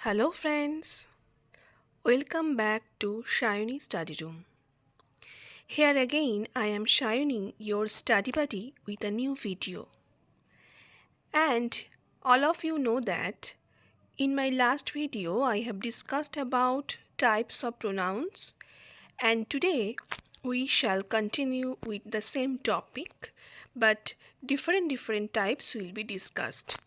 Hello friends, welcome back to Shayuni Study Room. Here again I am Shayuni, your study buddy with a new video. And all of you know that in my last video I have discussed about types of pronouns, and today we shall continue with the same topic but different types will be discussed.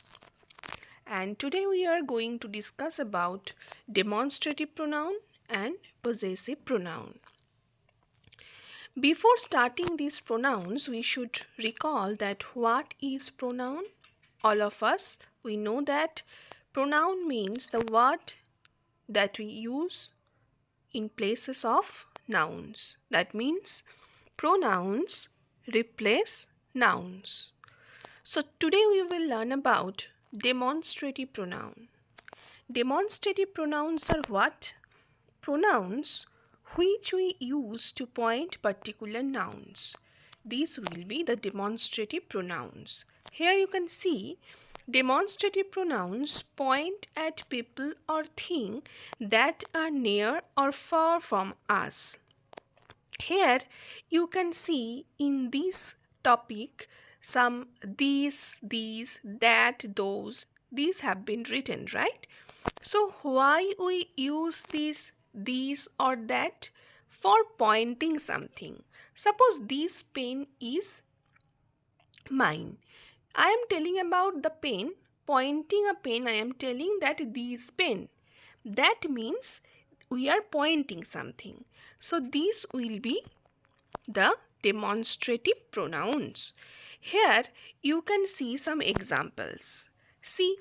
And today we are going to discuss about demonstrative pronoun and possessive pronoun. Before starting these pronouns, we should recall that what is pronoun? All of us, we know that pronoun means the word that we use in places of nouns. That means pronouns replace nouns. So today we will learn about demonstrative pronoun. Demonstrative pronouns are what? Pronouns which we use to point particular nouns. These will be the demonstrative pronouns. Here you can see demonstrative pronouns point at people or things that are near or far from us. Here you can see in this topic some these, that, those. These have been written, right? So why we use these or that? For pointing something. Suppose this pen is mine. I am telling about the pen. Pointing a pen, I am telling that this pen. That means we are pointing something. So these will be the demonstrative pronouns. Here you can see some examples. See,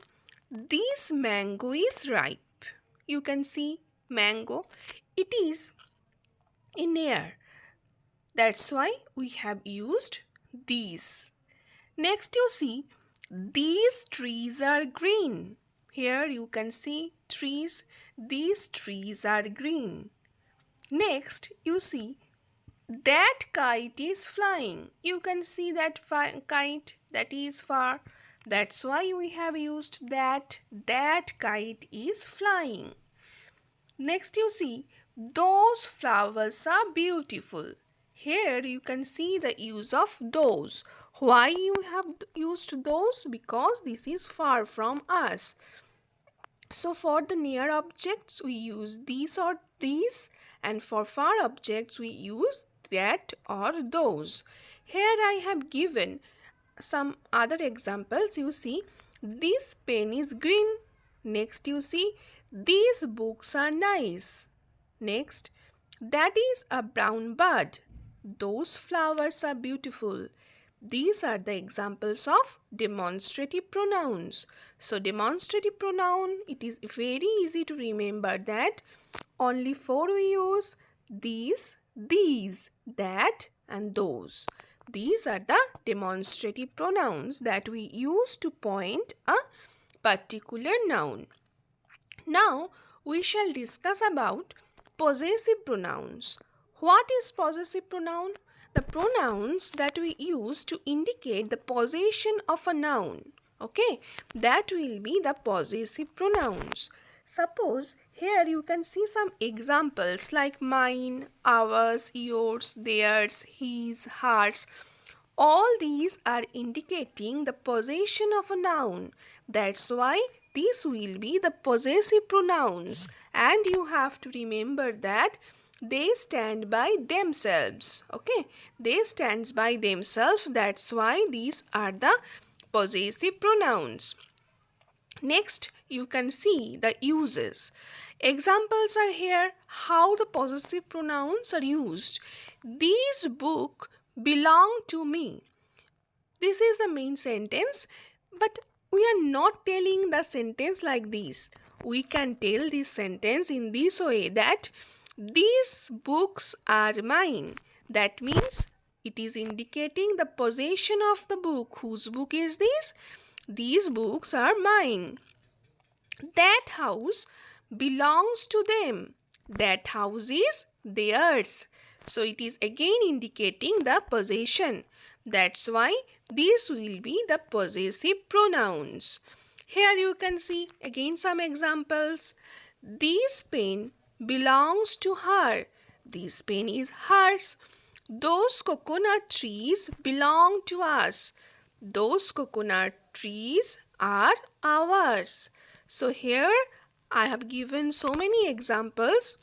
this mango is ripe. You can see mango. It is in air. That's why we have used these. Next you see, these trees are green. Here you can see trees. These trees are green. Next you see, that kite is flying. You can see that kite that is far. That's why we have used that. That kite is flying. Next you see, those flowers are beautiful. Here you can see the use of those. Why you have used those? Because this is far from us. So for the near objects we use these or these, and for far objects we use that or those. Here I have given some other examples. You see, this pen is green. Next you see, these books are nice. Next, that is a brown bird. Those flowers are beautiful. These are the examples of demonstrative pronouns. So demonstrative pronoun, it is very easy to remember that only four we use: these, that and those. These are the demonstrative pronouns that we use to point a particular noun. Now we shall discuss about possessive pronouns. What is possessive pronoun? The pronouns that we use to indicate the possession of a noun. Okay, that will be the possessive pronouns. Suppose here you can see some examples like mine, ours, yours, theirs, his, hers. All these are indicating the possession of a noun. That's why these will be the possessive pronouns, and you have to remember that they stand by themselves. Okay, they stand by themselves. That's why these are the possessive pronouns. Next, you can see the uses. Examples are here how the possessive pronouns are used. These book belong to me. This is the main sentence, but we are not telling the sentence like this. We can tell this sentence in this way, that these books are mine. That means it is indicating the possession of the book. Whose book is this? These books are mine. That house belongs to them. That house is theirs. So it is again indicating the possession. That's why these will be the possessive pronouns. Here you can see again some examples. This pen belongs to her. This pen is hers. Those coconut trees belong to us. Those coconut trees are ours. So here I have given so many examples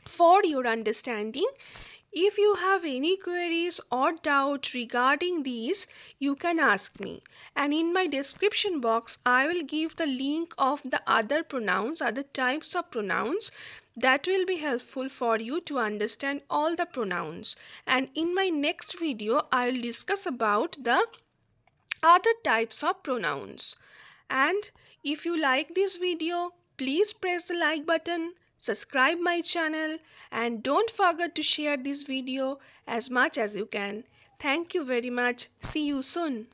for your understanding. If you have any queries or doubt regarding these, you can ask me. And in my description box, I will give the link of the other pronouns, other types of pronouns that will be helpful for you to understand all the pronouns. And in my next video, I will discuss about the other types of pronouns. And if you like this video, please press the like button, subscribe my channel, and don't forget to share this video as much as you can. Thank you very much. See you soon.